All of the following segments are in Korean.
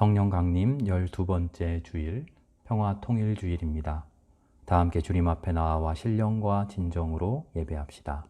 성령 강림 12번째 주일 평화통일주일입니다. 다 함께 주님 앞에 나와 신령과 진정으로 예배합시다.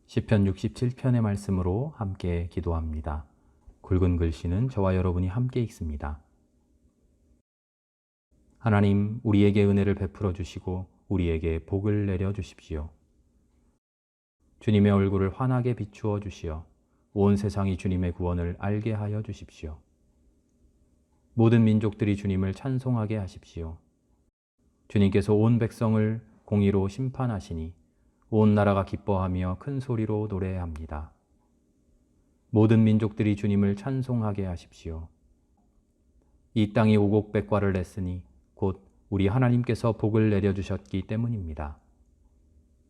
시편 67편의 말씀으로 함께 기도합니다. 굵은 글씨는 저와 여러분이 함께 읽습니다. 하나님, 우리에게 은혜를 베풀어 주시고 우리에게 복을 내려 주십시오. 주님의 얼굴을 환하게 비추어 주시어 온 세상이 주님의 구원을 알게 하여 주십시오. 모든 민족들이 주님을 찬송하게 하십시오. 주님께서 온 백성을 공의로 심판하시니 온 나라가 기뻐하며 큰 소리로 노래합니다. 모든 민족들이 주님을 찬송하게 하십시오. 이 땅이 오곡백과를 냈으니 곧 우리 하나님께서 복을 내려주셨기 때문입니다.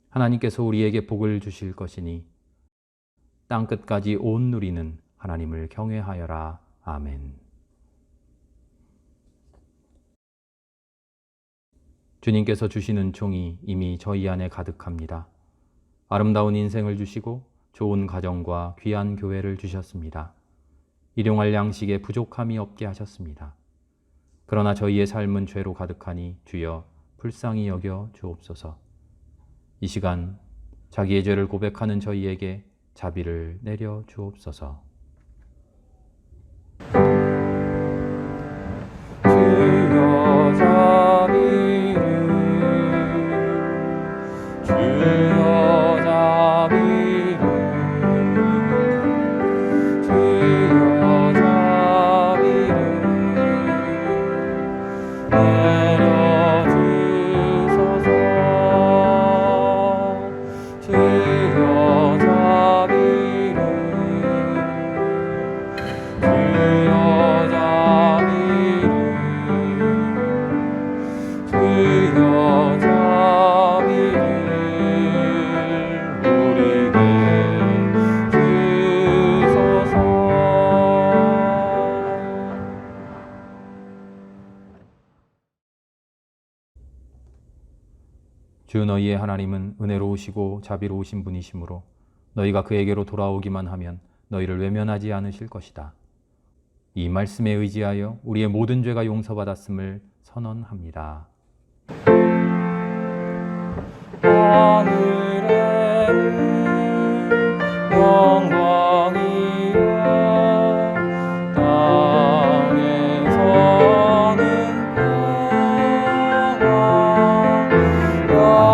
하나님께서 우리에게 복을 주실 것이니 땅끝까지 온 누리는 하나님을 경외하여라. 아멘. 주님께서 주신 은총이 이미 저희 안에 가득합니다. 아름다운 인생을 주시고 좋은 가정과 귀한 교회를 주셨습니다. 일용할 양식에 부족함이 없게 하셨습니다. 그러나 저희의 삶은 죄로 가득하니 주여 불쌍히 여겨 주옵소서. 이 시간 자기의 죄를 고백하는 저희에게 자비를 내려 주옵소서. 주여 자비를, 주여 자비를, 주여 자비를 내려주소서. 주여 자비를, 주여 자비를, 주여 자비를 우리에게 주소서. 주 너희의 하나님은 은혜로우시고 자비로우신 분이시므로 너희가 그에게로 돌아오기만 하면 너희를 외면하지 않으실 것이다. 이 말씀에 의지하여 우리의 모든 죄가 용서받았음을 선언합니다. 하늘에는 영광이여, 땅에서는 평화,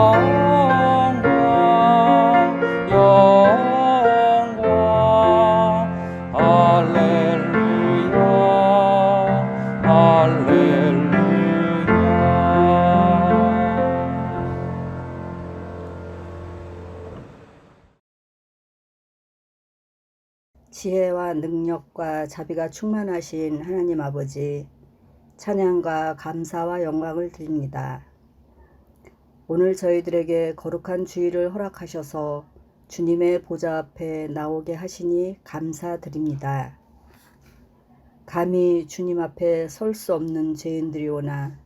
영광, 할렐루야, 할렐루야. 지혜와 능력과 자비가 충만하신 하나님 아버지, 찬양과 감사와 영광을 드립니다. 오늘 저희들에게 거룩한 주일을 허락하셔서 주님의 보좌 앞에 나오게 하시니 감사드립니다. 감히 주님 앞에 설 수 없는 죄인들이오나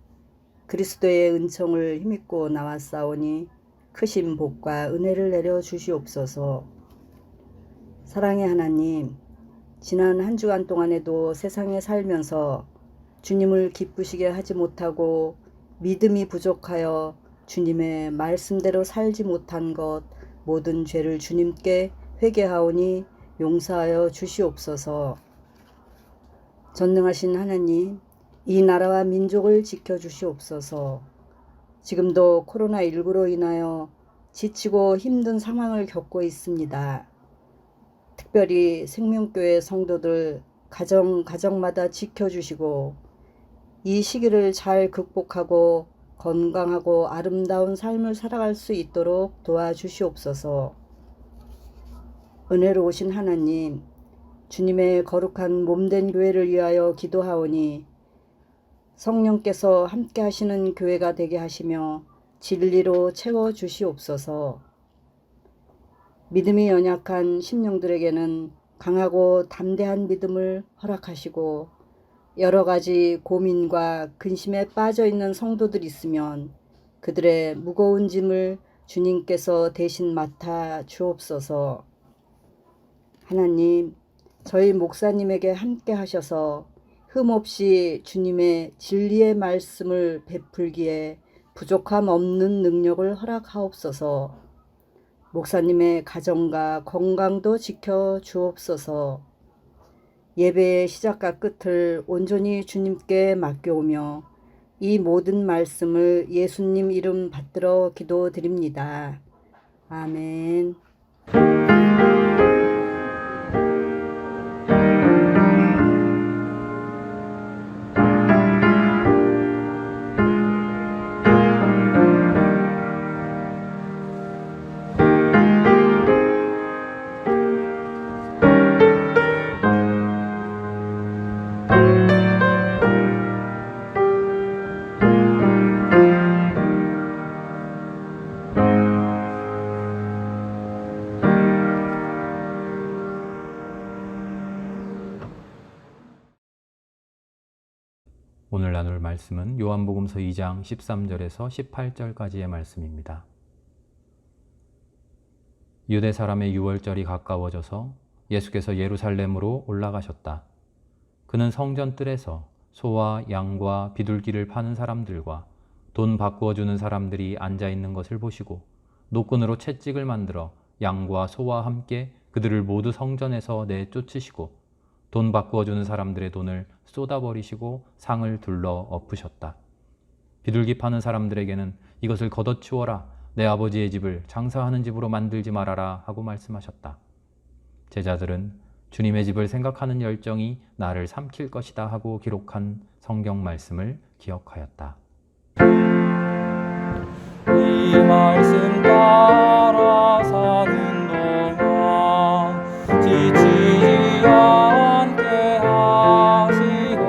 그리스도의 은총을 힘입고 나왔사오니 크신 복과 은혜를 내려 주시옵소서. 사랑의 하나님, 지난 한 주간 동안에도 세상에 살면서 주님을 기쁘시게 하지 못하고 믿음이 부족하여 주님의 말씀대로 살지 못한 것 모든 죄를 주님께 회개하오니 용서하여 주시옵소서. 전능하신 하나님, 이 나라와 민족을 지켜주시옵소서. 지금도 코로나19로 인하여 지치고 힘든 상황을 겪고 있습니다. 특별히 생명교회 성도들 가정마다 지켜주시고 이 시기를 잘 극복하고 건강하고 아름다운 삶을 살아갈 수 있도록 도와주시옵소서. 은혜로우신 하나님, 주님의 거룩한 몸된 교회를 위하여 기도하오니 성령께서 함께 하시는 교회가 되게 하시며 진리로 채워주시옵소서. 믿음이 연약한 심령들에게는 강하고 담대한 믿음을 허락하시고 여러 가지 고민과 근심에 빠져 있는 성도들이 있으면 그들의 무거운 짐을 주님께서 대신 맡아 주옵소서. 하나님, 저희 목사님에게 함께 하셔서 흠없이 주님의 진리의 말씀을 베풀기에 부족함 없는 능력을 허락하옵소서. 목사님의 가정과 건강도 지켜 주옵소서. 예배의 시작과 끝을 온전히 주님께 맡겨오며 이 모든 말씀을 예수님 이름 받들어 기도드립니다. 아멘. 오늘 나눌 말씀은 요한복음서 2장 13절에서 18절까지의 말씀입니다. 유대 사람의 유월절이 가까워져서 예수께서 예루살렘으로 올라가셨다. 그는 성전 뜰에서 소와 양과 비둘기를 파는 사람들과 돈 바꾸어 주는 사람들이 앉아 있는 것을 보시고 노끈으로 채찍을 만들어 양과 소와 함께 그들을 모두 성전에서 내쫓으시고 돈 바꾸어 주는 사람들의 돈을 쏟아버리시고 상을 둘러 엎으셨다. 비둘기 파는 사람들에게는 이것을 걷어치워라, 내 아버지의 집을 장사하는 집으로 만들지 말아라 하고 말씀하셨다. 제자들은 주님의 집을 생각하는 열정이 나를 삼킬 것이다 하고 기록한 성경 말씀을 기억하였다. 이 말씀 따라 사는 동안 지치지 않게 하시고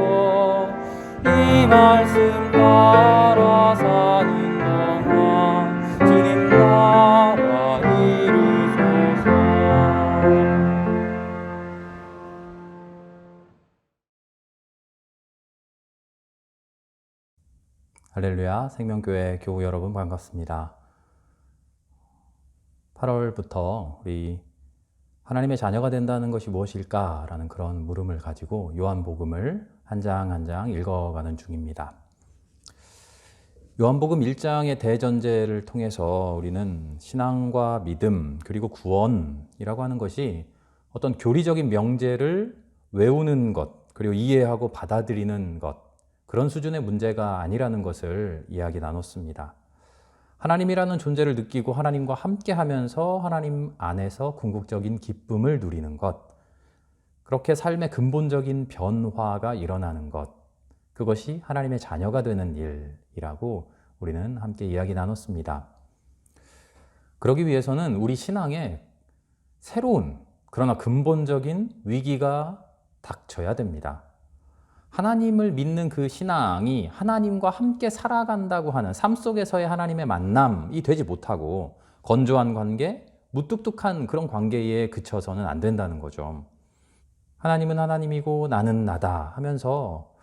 이 말씀 따라 사는 동안 주님 나라 이루소서. 할렐루야, 생명교회 교우 여러분 반갑습니다. 8월부터 우리 하나님의 자녀가 된다는 것이 무엇일까라는 그런 물음을 가지고 요한복음을 한 장 한 장 읽어가는 중입니다. 요한복음 1장의 대전제를 통해서 우리는 신앙과 믿음 그리고 구원이라고 하는 것이 어떤 교리적인 명제를 외우는 것 그리고 이해하고 받아들이는 것 그런 수준의 문제가 아니라는 것을 이야기 나눴습니다. 하나님이라는 존재를 느끼고 하나님과 함께하면서 하나님 안에서 궁극적인 기쁨을 누리는 것, 그렇게 삶의 근본적인 변화가 일어나는 것, 그것이 하나님의 자녀가 되는 일이라고 우리는 함께 이야기 나눴습니다. 그러기 위해서는 우리 신앙에 새로운 그러나 근본적인 위기가 닥쳐야 됩니다. 하나님을 믿는 그 신앙이 하나님과 함께 살아간다고 하는 삶 속에서의 하나님의 만남이 되지 못하고 건조한 관계, 무뚝뚝한 그런 관계에 그쳐서는 안 된다는 거죠. 하나님은 하나님이고 나는 나다 하면서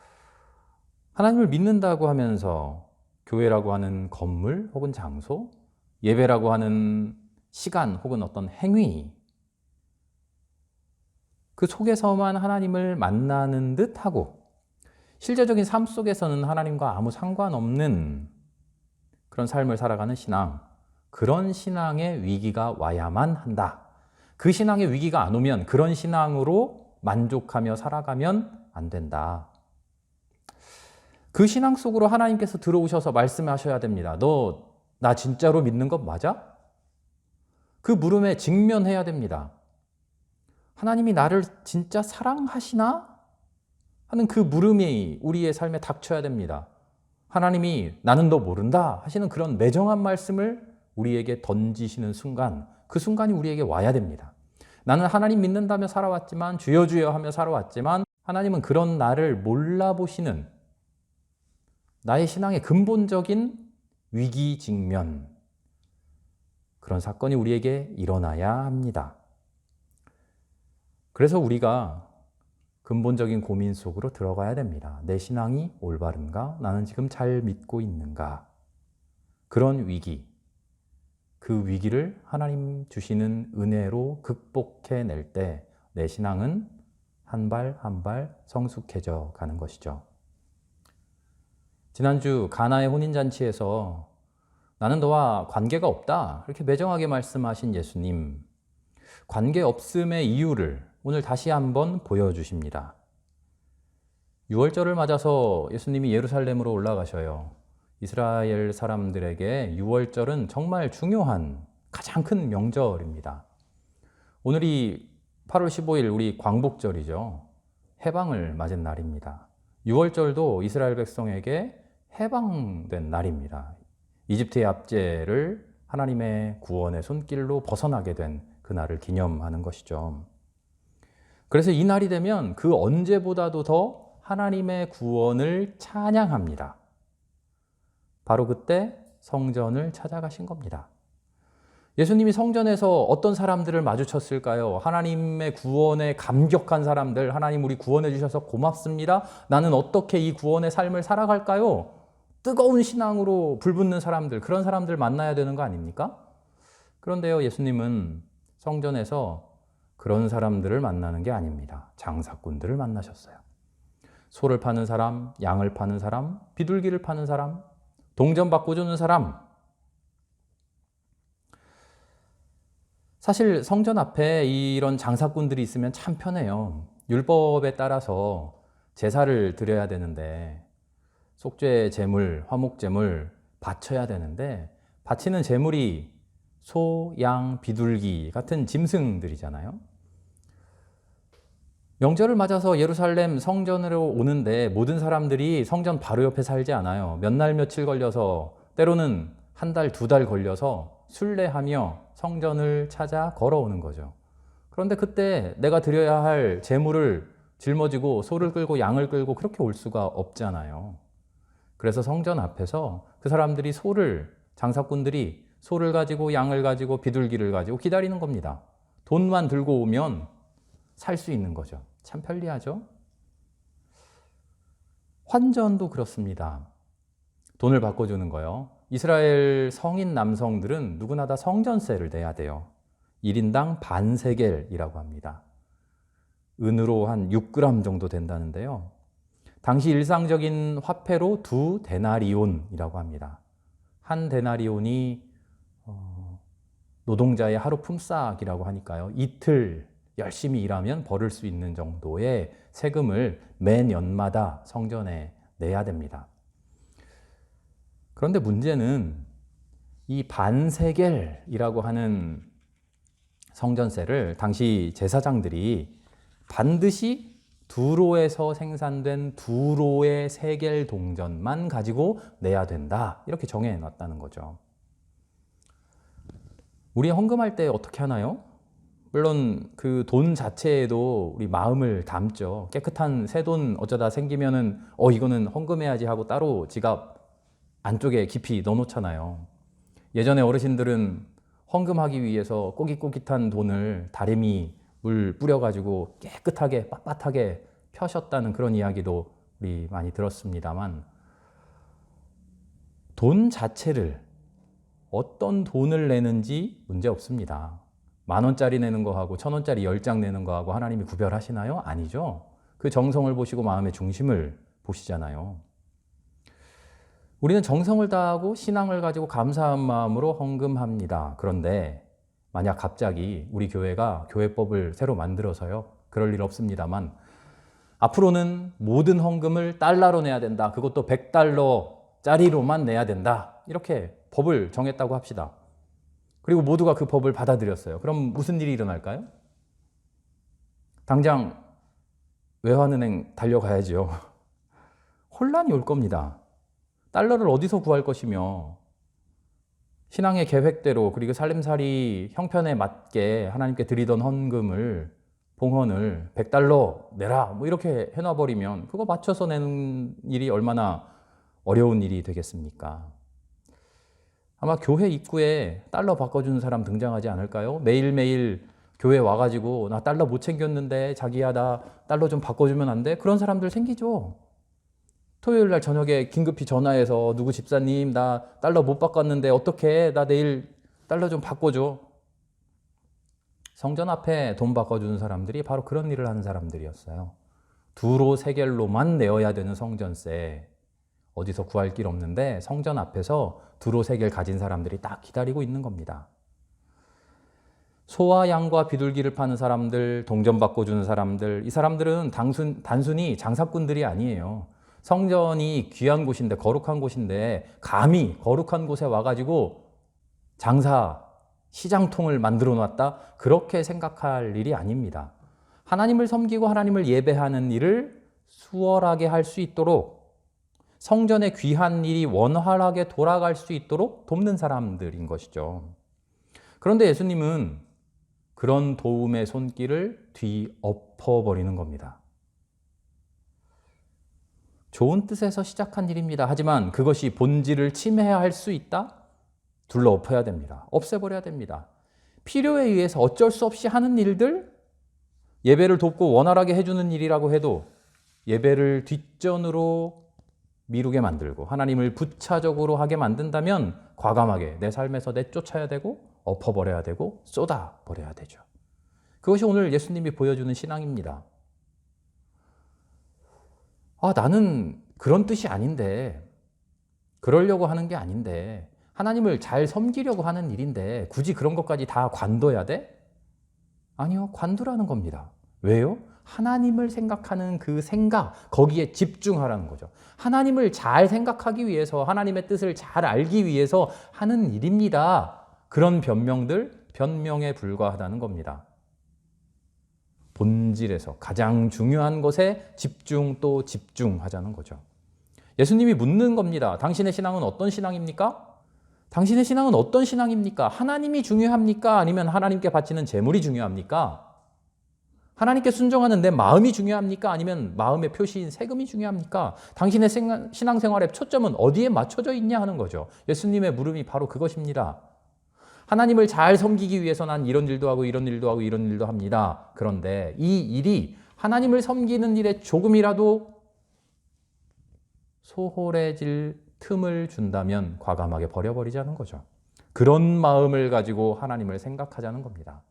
하나님을 믿는다고 하면서 교회라고 하는 건물 혹은 장소, 예배라고 하는 시간 혹은 어떤 행위 그 속에서만 하나님을 만나는 듯 하고 실제적인 삶 속에서는 하나님과 아무 상관없는 그런 삶을 살아가는 신앙, 그런 신앙의 위기가 와야만 한다. 그 신앙의 위기가 안 오면 그런 신앙으로 만족하며 살아가면 안 된다. 그 신앙 속으로 하나님께서 들어오셔서 말씀하셔야 됩니다. 너 나 진짜로 믿는 것 맞아? 그 물음에 직면해야 됩니다. 하나님이 나를 진짜 사랑하시나? 하는 그 물음이 우리의 삶에 닥쳐야 됩니다. 하나님이 나는 너 모른다 하시는 그런 매정한 말씀을 우리에게 던지시는 순간, 그 순간이 우리에게 와야 됩니다. 나는 하나님 믿는다며 살아왔지만, 주여 주여 하며 살아왔지만 하나님은 그런 나를 몰라보시는 나의 신앙의 근본적인 위기 직면, 그런 사건이 우리에게 일어나야 합니다. 그래서 우리가 근본적인 고민 속으로 들어가야 됩니다. 내 신앙이 올바른가? 나는 지금 잘 믿고 있는가? 그런 위기, 그 위기를 하나님 주시는 은혜로 극복해낼 때 내 신앙은 한 발 한 발 성숙해져 가는 것이죠. 지난주 가나의 혼인잔치에서 나는 너와 관계가 없다. 그렇게 매정하게 말씀하신 예수님. 관계 없음의 이유를 오늘 다시 한번 보여주십니다. 6월절을 맞아서 예수님이 예루살렘으로 올라가셔요. 이스라엘 사람들에게 6월절은 정말 중요한 가장 큰 명절입니다. 오늘이 8월 15일 우리 광복절이죠. 해방을 맞은 날입니다. 6월절도 이스라엘 백성에게 해방된 날입니다. 이집트의 압제를 하나님의 구원의 손길로 벗어나게 된 그날을 기념하는 것이죠. 그래서 이 날이 되면 그 언제보다도 더 하나님의 구원을 찬양합니다. 바로 그때 성전을 찾아가신 겁니다. 예수님이 성전에서 어떤 사람들을 마주쳤을까요? 하나님의 구원에 감격한 사람들, 하나님 우리 구원해 주셔서 고맙습니다. 나는 어떻게 이 구원의 삶을 살아갈까요? 뜨거운 신앙으로 불붙는 사람들, 그런 사람들 만나야 되는 거 아닙니까? 그런데요, 예수님은 성전에서 그런 사람들을 만나는 게 아닙니다. 장사꾼들을 만나셨어요. 소를 파는 사람, 양을 파는 사람, 비둘기를 파는 사람, 동전 바꿔주는 사람. 사실 성전 앞에 이런 장사꾼들이 있으면 참 편해요. 율법에 따라서 제사를 드려야 되는데 속죄 제물, 화목 제물 바쳐야 되는데 바치는 제물이 소, 양, 비둘기 같은 짐승들이잖아요. 명절을 맞아서 예루살렘 성전으로 오는데 모든 사람들이 성전 바로 옆에 살지 않아요. 몇 날 며칠 걸려서 때로는 한 달, 두 달 걸려서 순례하며 성전을 찾아 걸어오는 거죠. 그런데 그때 내가 드려야 할 제물을 짊어지고 소를 끌고 양을 끌고 그렇게 올 수가 없잖아요. 그래서 성전 앞에서 그 사람들이 장사꾼들이 소를 가지고 양을 가지고 비둘기를 가지고 기다리는 겁니다. 돈만 들고 오면 살 수 있는 거죠. 참 편리하죠? 환전도 그렇습니다. 돈을 바꿔주는 거요. 이스라엘 성인 남성들은 누구나 다 성전세를 내야 돼요. 1인당 반세겔이라고 합니다. 은으로 한 6g 정도 된다는데요. 당시 일상적인 화폐로 2데나리온이라고 합니다. 한 데나리온이 노동자의 하루 품삯이라고 하니까요. 이틀 열심히 일하면 벌을 수 있는 정도의 세금을 매년마다 성전에 내야 됩니다. 그런데 문제는 이 반세겔이라고 하는 성전세를 당시 제사장들이 반드시 두로에서 생산된 두로의 세겔 동전만 가지고 내야 된다. 이렇게 정해놨다는 거죠. 우리 헌금할 때 어떻게 하나요? 물론 그 돈 자체에도 우리 마음을 담죠. 깨끗한 새 돈 어쩌다 생기면은 이거는 헌금해야지 하고 따로 지갑 안쪽에 깊이 넣어놓잖아요. 예전에 어르신들은 헌금하기 위해서 꼬깃꼬깃한 돈을 다리미 물 뿌려가지고 깨끗하게 빳빳하게 펴셨다는 그런 이야기도 우리 많이 들었습니다만 돈 자체를 어떤 돈을 내는지 문제 없습니다. 10,000원짜리 내는 거하고 1,000원짜리 10장 내는 거하고 하나님이 구별하시나요? 아니죠. 그 정성을 보시고 마음의 중심을 보시잖아요. 우리는 정성을 다하고 신앙을 가지고 감사한 마음으로 헌금합니다. 그런데 만약 갑자기 우리 교회가 교회법을 새로 만들어서요. 그럴 일 없습니다만 앞으로는 모든 헌금을 달러로 내야 된다. 그것도 100달러짜리로만 내야 된다. 이렇게 법을 정했다고 합시다. 그리고 모두가 그 법을 받아들였어요. 그럼 무슨 일이 일어날까요? 당장 외환은행 달려가야죠. 혼란이 올 겁니다. 달러를 어디서 구할 것이며 신앙의 계획대로 그리고 살림살이 형편에 맞게 하나님께 드리던 헌금을 봉헌을 100달러 내라 뭐 이렇게 해놔버리면 그거 맞춰서 내는 일이 얼마나 어려운 일이 되겠습니까? 아마 교회 입구에 달러 바꿔주는 사람 등장하지 않을까요? 매일매일 교회 와가지고 나 달러 못 챙겼는데 자기야 나 달러 좀 바꿔주면 안 돼? 그런 사람들 생기죠. 토요일 날 저녁에 긴급히 전화해서 누구 집사님 나 달러 못 바꿨는데 어떡해? 나 내일 달러 좀 바꿔줘. 성전 앞에 돈 바꿔주는 사람들이 바로 그런 일을 하는 사람들이었어요. 두로 세겔로만 내어야 되는 성전세. 어디서 구할 길 없는데 성전 앞에서 두로 3개를 가진 사람들이 딱 기다리고 있는 겁니다. 소와 양과 비둘기를 파는 사람들, 동전 받고 주는 사람들, 이 사람들은 단순히 장사꾼들이 아니에요. 성전이 귀한 곳인데, 거룩한 곳인데 감히 거룩한 곳에 와가지고 시장통을 만들어 놨다? 그렇게 생각할 일이 아닙니다. 하나님을 섬기고 하나님을 예배하는 일을 수월하게 할 수 있도록, 성전의 귀한 일이 원활하게 돌아갈 수 있도록 돕는 사람들인 것이죠. 그런데 예수님은 그런 도움의 손길을 뒤엎어버리는 겁니다. 좋은 뜻에서 시작한 일입니다. 하지만 그것이 본질을 침해할 수 있다? 둘러엎어야 됩니다. 없애버려야 됩니다. 필요에 의해서 어쩔 수 없이 하는 일들, 예배를 돕고 원활하게 해주는 일이라고 해도 예배를 뒷전으로 미루게 만들고 하나님을 부차적으로 하게 만든다면 과감하게 내 삶에서 내쫓아야 되고 엎어버려야 되고 쏟아버려야 되죠. 그것이 오늘 예수님이 보여주는 신앙입니다. 나는 그런 뜻이 아닌데, 그러려고 하는 게 아닌데, 하나님을 잘 섬기려고 하는 일인데 굳이 그런 것까지 다 관둬야 돼? 아니요, 관두라는 겁니다. 왜요? 하나님을 생각하는 그 생각, 거기에 집중하라는 거죠. 하나님을 잘 생각하기 위해서, 하나님의 뜻을 잘 알기 위해서 하는 일입니다. 그런 변명에 불과하다는 겁니다. 본질에서 가장 중요한 것에 집중 또 집중하자는 거죠. 예수님이 묻는 겁니다. 당신의 신앙은 어떤 신앙입니까? 당신의 신앙은 어떤 신앙입니까? 하나님이 중요합니까? 아니면 하나님께 바치는 제물이 중요합니까? 하나님께 순종하는 내 마음이 중요합니까? 아니면 마음의 표시인 세금이 중요합니까? 당신의 신앙생활의 초점은 어디에 맞춰져 있냐 하는 거죠. 예수님의 물음이 바로 그것입니다. 하나님을 잘 섬기기 위해서 난 이런 일도 하고 이런 일도 하고 이런 일도 합니다. 그런데 이 일이 하나님을 섬기는 일에 조금이라도 소홀해질 틈을 준다면 과감하게 버려버리자는 거죠. 그런 마음을 가지고 하나님을 생각하자는 겁니다.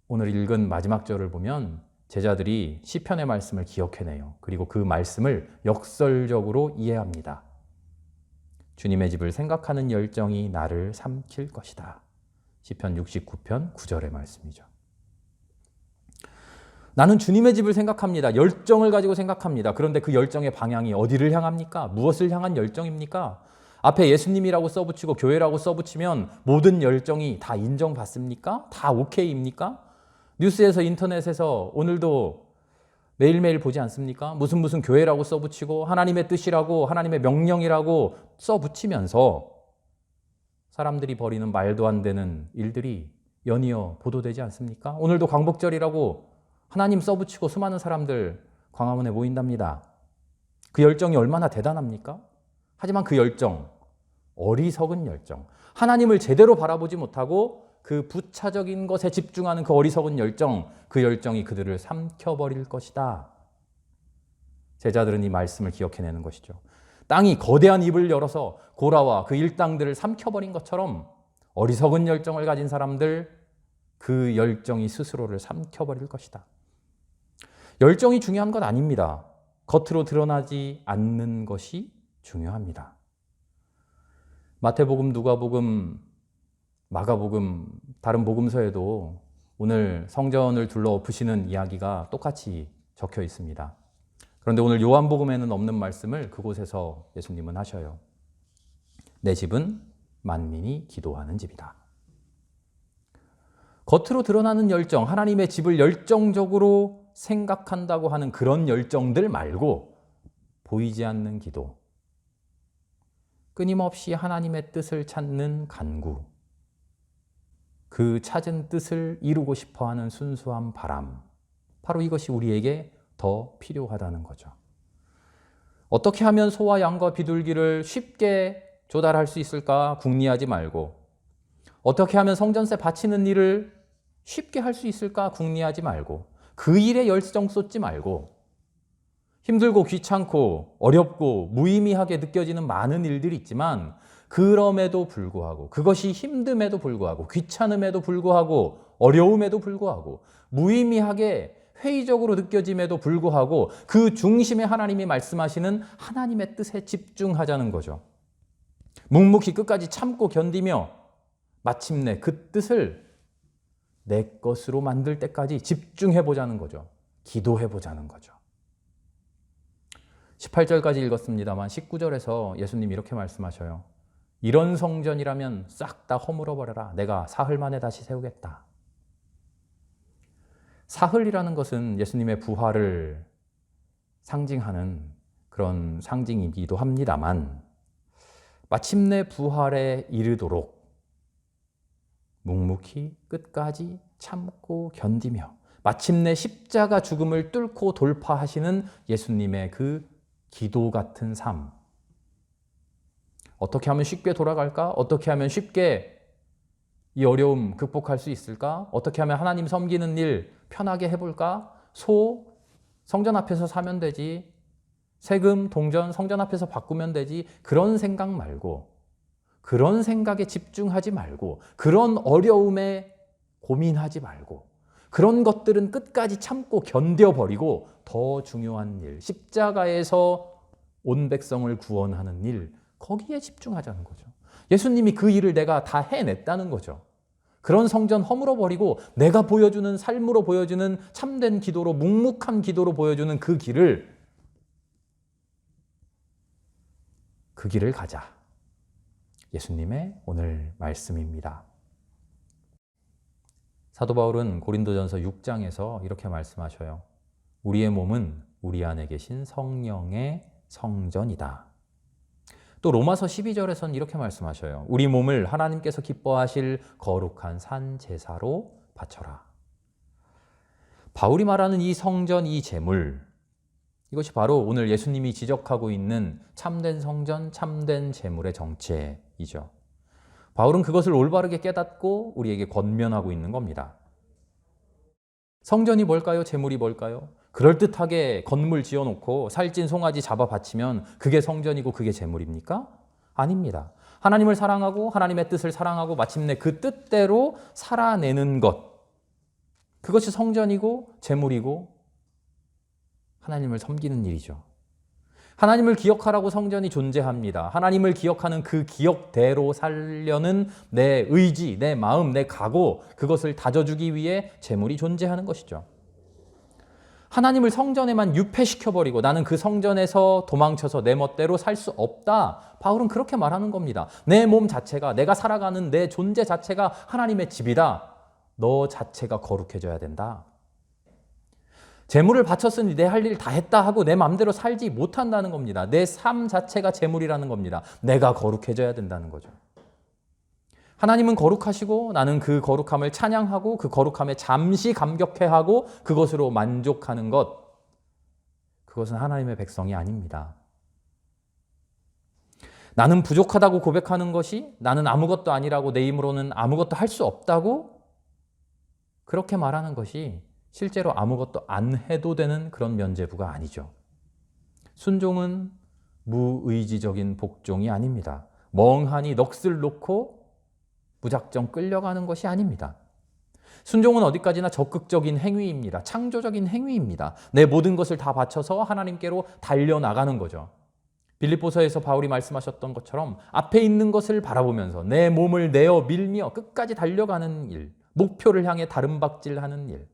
오늘 읽은 마지막 절을 보면 제자들이 시편의 말씀을 기억해내요. 그리고 그 말씀을 역설적으로 이해합니다. 주님의 집을 생각하는 열정이 나를 삼킬 것이다. 시편 69편 9절의 말씀이죠. 나는 주님의 집을 생각합니다. 열정을 가지고 생각합니다. 그런데 그 열정의 방향이 어디를 향합니까? 무엇을 향한 열정입니까? 앞에 예수님이라고 써붙이고 교회라고 써붙이면 모든 열정이 다 인정받습니까? 다 오케이입니까? 뉴스에서 인터넷에서 오늘도 매일매일 보지 않습니까? 무슨 교회라고 써붙이고 하나님의 뜻이라고 하나님의 명령이라고 써붙이면서 사람들이 벌이는 말도 안 되는 일들이 연이어 보도되지 않습니까? 오늘도 광복절이라고 하나님 써붙이고 수많은 사람들 광화문에 모인답니다. 그 열정이 얼마나 대단합니까? 하지만 그 열정, 어리석은 열정, 하나님을 제대로 바라보지 못하고 그 부차적인 것에 집중하는 그 어리석은 열정, 그 열정이 그들을 삼켜버릴 것이다. 제자들은 이 말씀을 기억해내는 것이죠. 땅이 거대한 입을 열어서 고라와 그 일당들을 삼켜버린 것처럼 어리석은 열정을 가진 사람들, 그 열정이 스스로를 삼켜버릴 것이다. 열정이 중요한 것 아닙니다. 겉으로 드러나지 않는 것이 중요합니다. 마태복음, 누가복음, 마가복음, 다른 복음서에도 오늘 성전을 둘러엎으시는 이야기가 똑같이 적혀 있습니다. 그런데 오늘 요한복음에는 없는 말씀을 그곳에서 예수님은 하셔요. 내 집은 만민이 기도하는 집이다. 겉으로 드러나는 열정, 하나님의 집을 열정적으로 생각한다고 하는 그런 열정들 말고 보이지 않는 기도, 끊임없이 하나님의 뜻을 찾는 간구, 그 찾은 뜻을 이루고 싶어하는 순수한 바람, 바로 이것이 우리에게 더 필요하다는 거죠. 어떻게 하면 소와 양과 비둘기를 쉽게 조달할 수 있을까 궁리하지 말고, 어떻게 하면 성전세 바치는 일을 쉽게 할 수 있을까 궁리하지 말고, 그 일에 열정 쏟지 말고, 힘들고 귀찮고 어렵고 무의미하게 느껴지는 많은 일들이 있지만 그럼에도 불구하고, 그것이 힘듦에도 불구하고 귀찮음에도 불구하고 어려움에도 불구하고 무의미하게 회의적으로 느껴짐에도 불구하고 그 중심에 하나님이 말씀하시는 하나님의 뜻에 집중하자는 거죠. 묵묵히 끝까지 참고 견디며 마침내 그 뜻을 내 것으로 만들 때까지 집중해 보자는 거죠. 기도해 보자는 거죠. 18절까지 읽었습니다만 19절에서 예수님이 이렇게 말씀하셔요. 이런 성전이라면 싹 다 허물어 버려라. 내가 사흘 만에 다시 세우겠다. 사흘이라는 것은 예수님의 부활을 상징하는 그런 상징이기도 합니다만 마침내 부활에 이르도록 묵묵히 끝까지 참고 견디며 마침내 십자가 죽음을 뚫고 돌파하시는 예수님의 그 기도 같은 삶. 어떻게 하면 쉽게 돌아갈까? 어떻게 하면 쉽게 이 어려움 극복할 수 있을까? 어떻게 하면 하나님 섬기는 일 편하게 해볼까? 성전 앞에서 사면 되지. 세금, 동전, 성전 앞에서 바꾸면 되지. 그런 생각 말고, 그런 생각에 집중하지 말고, 그런 어려움에 고민하지 말고, 그런 것들은 끝까지 참고 견뎌버리고 더 중요한 일, 십자가에서 온 백성을 구원하는 일, 거기에 집중하자는 거죠. 예수님이 그 일을 내가 다 해냈다는 거죠. 그런 성전 허물어버리고 내가 보여주는 삶으로 보여주는 참된 기도로, 묵묵한 기도로 보여주는 그 길을 가자. 예수님의 오늘 말씀입니다. 사도 바울은 고린도전서 6장에서 이렇게 말씀하셔요. 우리의 몸은 우리 안에 계신 성령의 성전이다. 또 로마서 12절에서는 이렇게 말씀하셔요. 우리 몸을 하나님께서 기뻐하실 거룩한 산 제사로 바쳐라. 바울이 말하는 이 성전, 이 제물, 이것이 바로 오늘 예수님이 지적하고 있는 참된 성전, 참된 제물의 정체이죠. 바울은 그것을 올바르게 깨닫고 우리에게 권면하고 있는 겁니다. 성전이 뭘까요? 제물이 뭘까요? 그럴듯하게 건물 지어놓고 살찐 송아지 잡아 바치면 그게 성전이고 그게 제물입니까? 아닙니다. 하나님을 사랑하고 하나님의 뜻을 사랑하고 마침내 그 뜻대로 살아내는 것, 그것이 성전이고 제물이고 하나님을 섬기는 일이죠. 하나님을 기억하라고 성전이 존재합니다. 하나님을 기억하는 그 기억대로 살려는 내 의지, 내 마음, 내 각오, 그것을 다져주기 위해 제물이 존재하는 것이죠. 하나님을 성전에만 유폐시켜버리고 나는 그 성전에서 도망쳐서 내 멋대로 살 수 없다. 바울은 그렇게 말하는 겁니다. 내 몸 자체가, 내가 살아가는 내 존재 자체가 하나님의 집이다. 너 자체가 거룩해져야 된다. 재물을 바쳤으니 내 할 일 다 했다 하고 내 마음대로 살지 못한다는 겁니다. 내 삶 자체가 재물이라는 겁니다. 내가 거룩해져야 된다는 거죠. 하나님은 거룩하시고 나는 그 거룩함을 찬양하고 그 거룩함에 잠시 감격해하고 그것으로 만족하는 것, 그것은 하나님의 백성이 아닙니다. 나는 부족하다고 고백하는 것이, 나는 아무것도 아니라고 내 힘으로는 아무것도 할 수 없다고 그렇게 말하는 것이 실제로 아무것도 안 해도 되는 그런 면죄부가 아니죠. 순종은 무의지적인 복종이 아닙니다. 멍하니 넋을 놓고 무작정 끌려가는 것이 아닙니다. 순종은 어디까지나 적극적인 행위입니다. 창조적인 행위입니다. 내 모든 것을 다 바쳐서 하나님께로 달려나가는 거죠. 빌립보서에서 바울이 말씀하셨던 것처럼 앞에 있는 것을 바라보면서 내 몸을 내어 밀며 끝까지 달려가는 일, 목표를 향해 다름박질하는 일,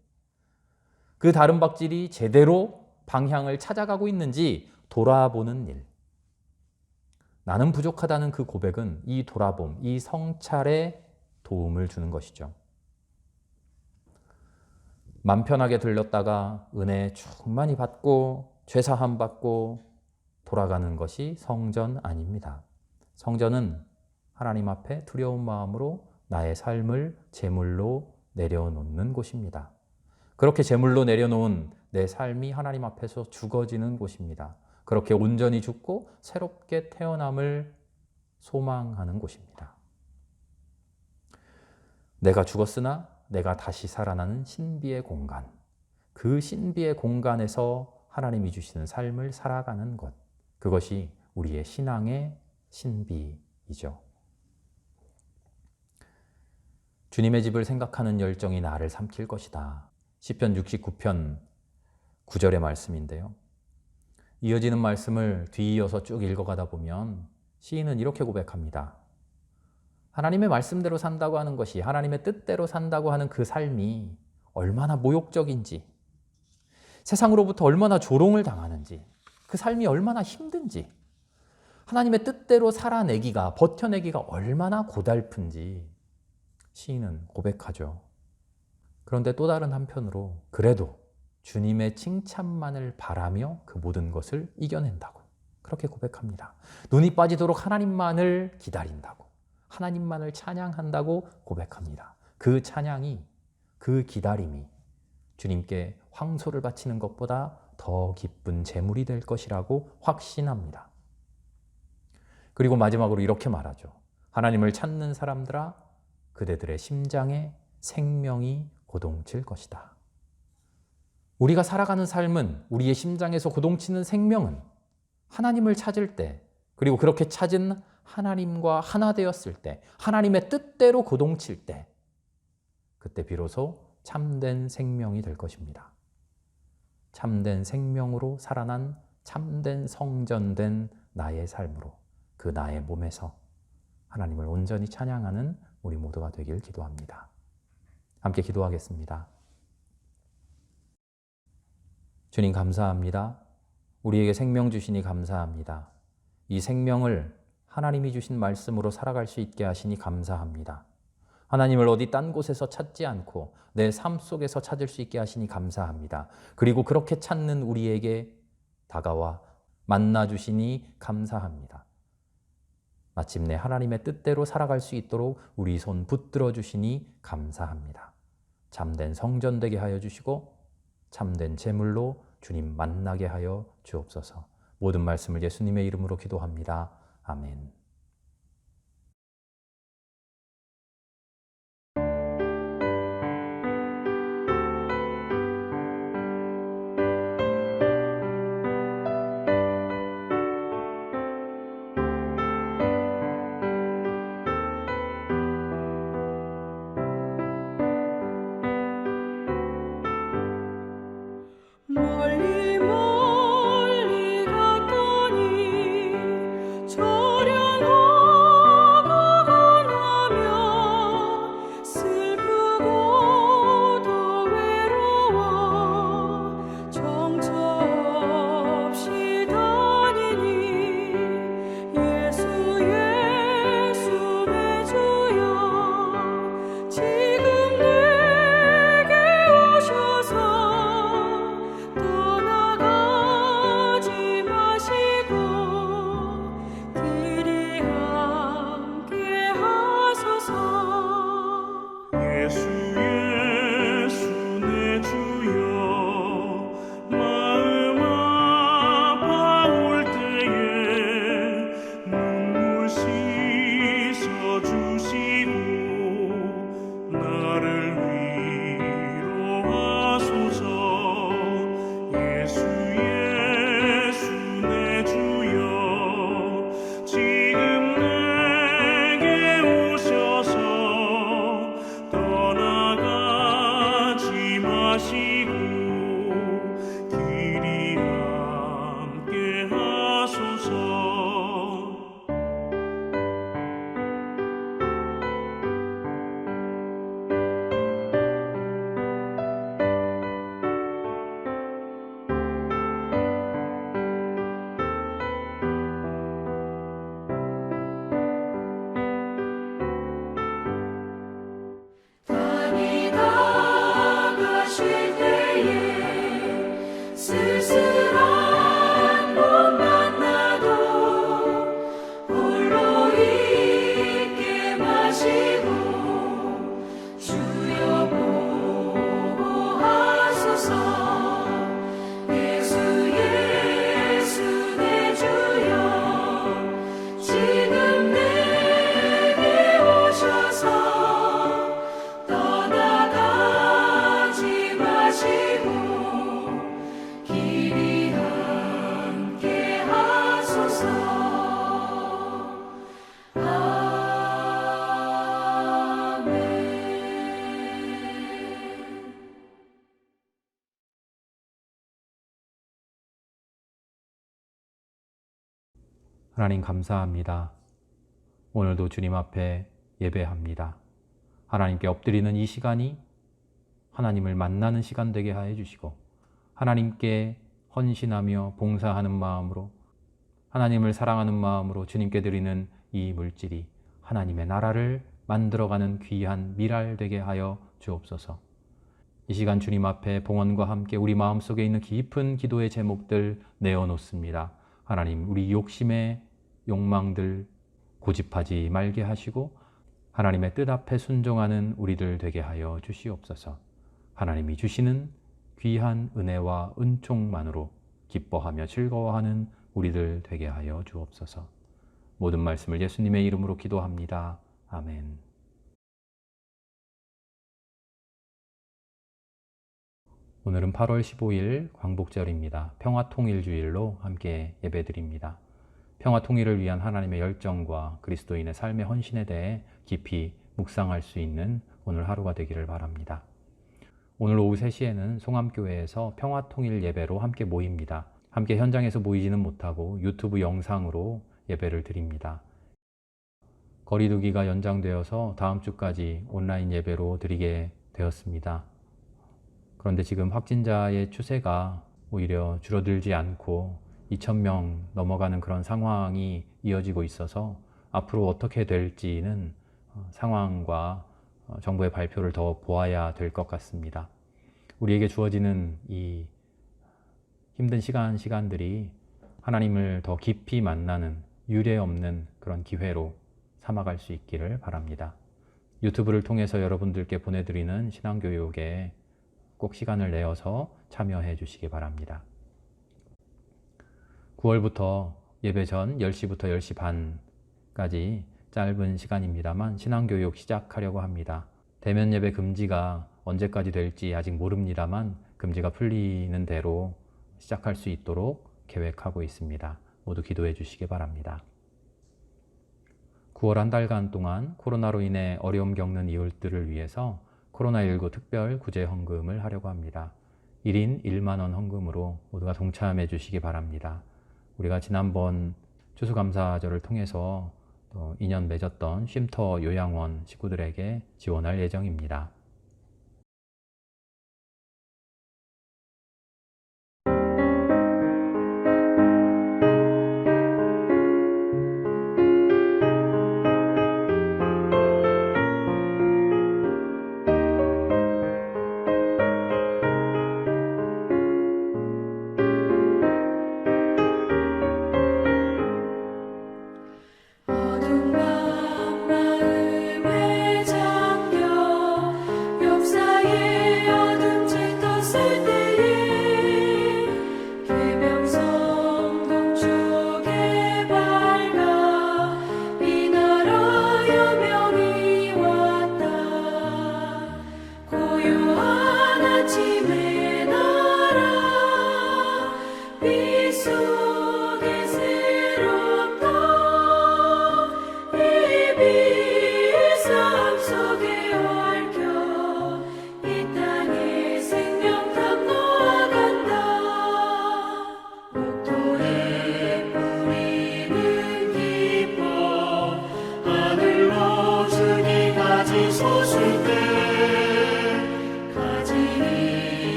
그 다름박질이 제대로 방향을 찾아가고 있는지 돌아보는 일. 나는 부족하다는 그 고백은 이 돌아봄, 이 성찰에 도움을 주는 것이죠. 맘 편하게 들렸다가 은혜 충만히 받고 죄사함 받고 돌아가는 것이 성전 아닙니다. 성전은 하나님 앞에 두려운 마음으로 나의 삶을 제물로 내려놓는 곳입니다. 그렇게 제물로 내려놓은 내 삶이 하나님 앞에서 죽어지는 곳입니다. 그렇게 온전히 죽고 새롭게 태어남을 소망하는 곳입니다. 내가 죽었으나 내가 다시 살아나는 신비의 공간, 그 신비의 공간에서 하나님이 주시는 삶을 살아가는 것, 그것이 우리의 신앙의 신비이죠. 주님의 집을 생각하는 열정이 나를 삼킬 것이다. 시편 69편 9절의 말씀인데요. 이어지는 말씀을 뒤이어서 쭉 읽어가다 보면 시인은 이렇게 고백합니다. 하나님의 말씀대로 산다고 하는 것이, 하나님의 뜻대로 산다고 하는 그 삶이 얼마나 모욕적인지, 세상으로부터 얼마나 조롱을 당하는지, 그 삶이 얼마나 힘든지, 하나님의 뜻대로 살아내기가, 버텨내기가 얼마나 고달픈지 시인은 고백하죠. 그런데 또 다른 한편으로 그래도 주님의 칭찬만을 바라며 그 모든 것을 이겨낸다고 그렇게 고백합니다. 눈이 빠지도록 하나님만을 기다린다고, 하나님만을 찬양한다고 고백합니다. 그 찬양이, 그 기다림이 주님께 황소를 바치는 것보다 더 기쁜 제물이 될 것이라고 확신합니다. 그리고 마지막으로 이렇게 말하죠. 하나님을 찾는 사람들아, 그대들의 심장에 생명이 고동칠 것이다. 우리가 살아가는 삶은, 우리의 심장에서 고동치는 생명은 하나님을 찾을 때, 그리고 그렇게 찾은 하나님과 하나 되었을 때, 하나님의 뜻대로 고동칠 때, 그때 비로소 참된 생명이 될 것입니다. 참된 생명으로 살아난 참된 성전된 나의 삶으로, 그 나의 몸에서 하나님을 온전히 찬양하는 우리 모두가 되길 기도합니다. 함께 기도하겠습니다. 주님 감사합니다. 우리에게 생명 주시니 감사합니다. 이 생명을 하나님이 주신 말씀으로 살아갈 수 있게 하시니 감사합니다. 하나님을 어디 딴 곳에서 찾지 않고 내 삶 속에서 찾을 수 있게 하시니 감사합니다. 그리고 그렇게 찾는 우리에게 다가와 만나 주시니 감사합니다. 마침내 하나님의 뜻대로 살아갈 수 있도록 우리 손 붙들어 주시니 감사합니다. 참된 성전 되게 하여 주시고 참된 제물로 주님 만나게 하여 주옵소서. 모든 말씀을 예수님의 이름으로 기도합니다. 아멘. 멀리 멀리 갔더니 저녁 하나님 감사합니다. 오늘도 주님 앞에 예배합니다. 하나님께 엎드리는 이 시간이 하나님을 만나는 시간 되게 하여 주시고 하나님께 헌신하며 봉사하는 마음으로 하나님을 사랑하는 마음으로 주님께 드리는 이 물질이 하나님의 나라를 만들어가는 귀한 미랄 되게 하여 주옵소서. 이 시간 주님 앞에 봉헌과 함께 우리 마음속에 있는 깊은 기도의 제목들 내어놓습니다. 하나님, 우리 욕심의 욕망들 고집하지 말게 하시고 하나님의 뜻 앞에 순종하는 우리들 되게 하여 주시옵소서. 하나님이 주시는 귀한 은혜와 은총만으로 기뻐하며 즐거워하는 우리들 되게 하여 주옵소서. 모든 말씀을 예수님의 이름으로 기도합니다. 아멘. 오늘은 8월 15일 광복절입니다. 평화통일주일로 함께 예배드립니다. 평화통일을 위한 하나님의 열정과 그리스도인의 삶의 헌신에 대해 깊이 묵상할 수 있는 오늘 하루가 되기를 바랍니다. 오늘 오후 3시에는 송암교회에서 평화통일 예배로 함께 모입니다. 함께 현장에서 모이지는 못하고 유튜브 영상으로 예배를 드립니다. 거리두기가 연장되어서 다음 주까지 온라인 예배로 드리게 되었습니다. 그런데 지금 확진자의 추세가 오히려 줄어들지 않고 2,000명 넘어가는 그런 상황이 이어지고 있어서 앞으로 어떻게 될지는 상황과 정부의 발표를 더 보아야 될 것 같습니다. 우리에게 주어지는 이 힘든 시간들이 하나님을 더 깊이 만나는 유례 없는 그런 기회로 삼아갈 수 있기를 바랍니다. 유튜브를 통해서 여러분들께 보내드리는 신앙교육에 꼭 시간을 내어서 참여해 주시기 바랍니다. 9월부터 예배 전 10시부터 10시 반까지 짧은 시간입니다만 신앙교육 시작하려고 합니다. 대면 예배 금지가 언제까지 될지 아직 모릅니다만 금지가 풀리는 대로 시작할 수 있도록 계획하고 있습니다. 모두 기도해 주시기 바랍니다. 9월 한 달간 동안 코로나로 인해 어려움 겪는 이웃들을 위해서 코로나19 특별 구제 헌금을 하려고 합니다. 1인 1만 원 헌금으로 모두가 동참해 주시기 바랍니다. 우리가 지난번 추수감사절을 통해서 또 인연 맺었던 쉼터 요양원 식구들에게 지원할 예정입니다. 어둠 밤 마음에 잠겨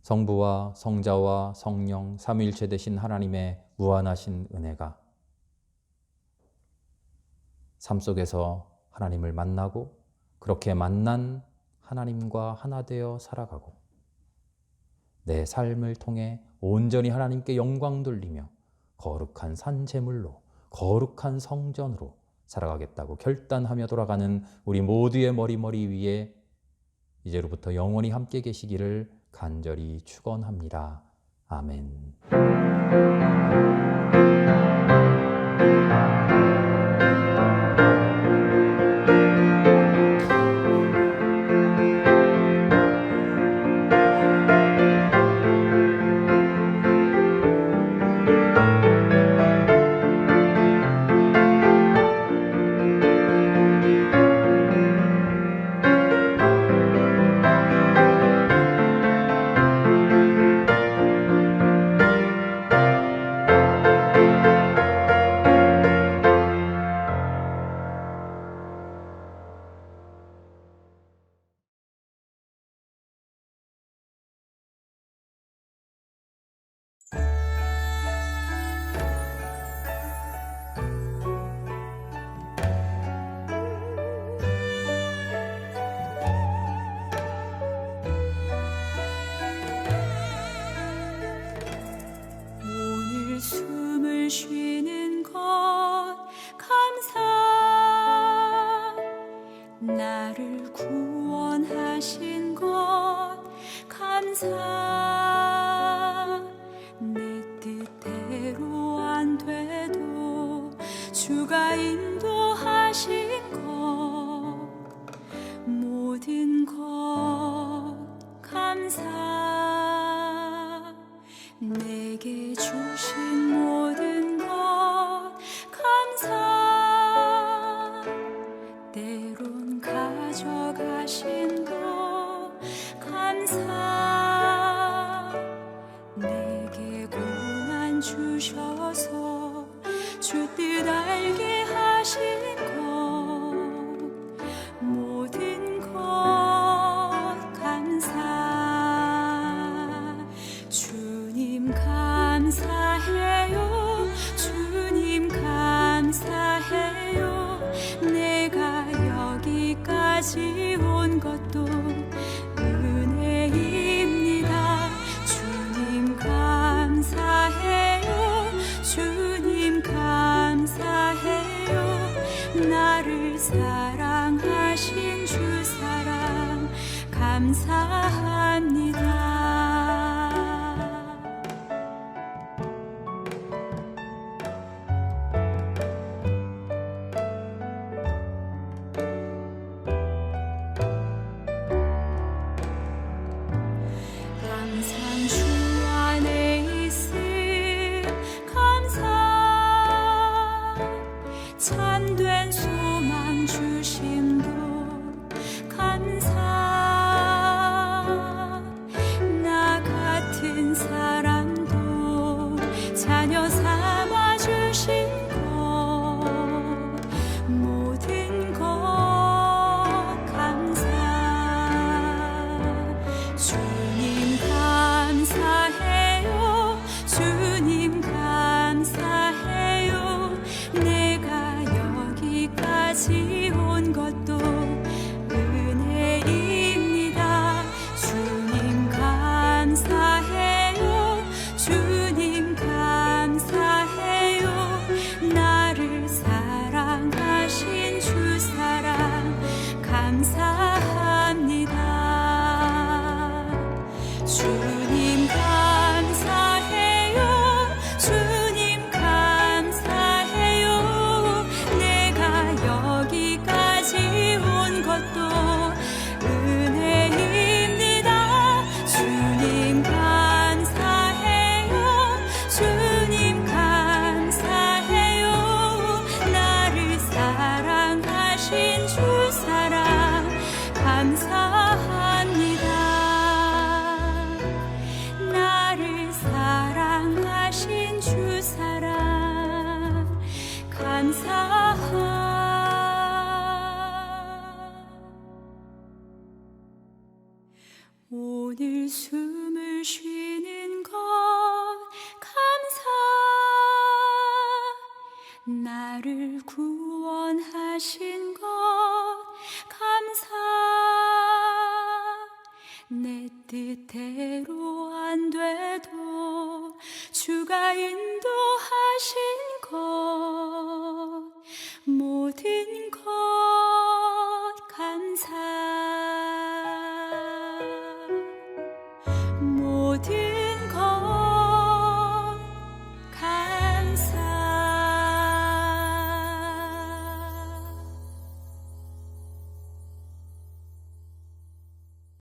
성부와 성자와 성령 삼위일체 되신 하나님의 무한하신 은혜가 삶 속에서 하나님을 만나고 그렇게 만난 하나님과 하나 되어 살아가고 내 삶을 통해 온전히 하나님께 영광 돌리며 거룩한 산제물로 거룩한 성전으로 살아가겠다고 결단하며 돌아가는 우리 모두의 머리 위에 이제로부터 영원히 함께 계시기를 간절히 축원합니다. 아멘. 오늘 숨을 쉬는 것 감사, 나를 구원하신 것 감사, 내 뜻대로 안 돼도 주가 인도하신 것 모든 것 감사, 내게 주신 모든 것 감사, 때론 가져가신 것 감사, 내게 고난 주셔서 주 뜻 알게 하신 것 모든 것 감사, 주님 감사해요, 주님 감사해요, 내가 여기까지 온 것도 은혜입니다. 주님 감사해요, 주님 감사해요, 나를 사랑하신 주 사랑 감사합니다. 항상 주 안에 있음 감사, 참된 소망 주심도 감사, 나 같은 사람도 자녀 삼아 주신 것 모든 것 감사, 주님 감사해요, 주님 감사해요, 내가 여기까지 온 것도 은혜입니다. 주님 감사해요, 주님 감사해요, 나를 사랑하신 주 사랑 감사합니다. 주님 감사해요, 주님 감사해요, 내가 여기까지 온 것도 은혜입니다. 주님 감사해요, 주님 감사해요, 나를 사랑하신 주 사랑 감사합니다. 나를 사랑하신 주 사랑 감사합니다. 오늘 숨을 쉬 나를 구원하신 것 감사. 내 뜻대로 안 돼도 주가 인도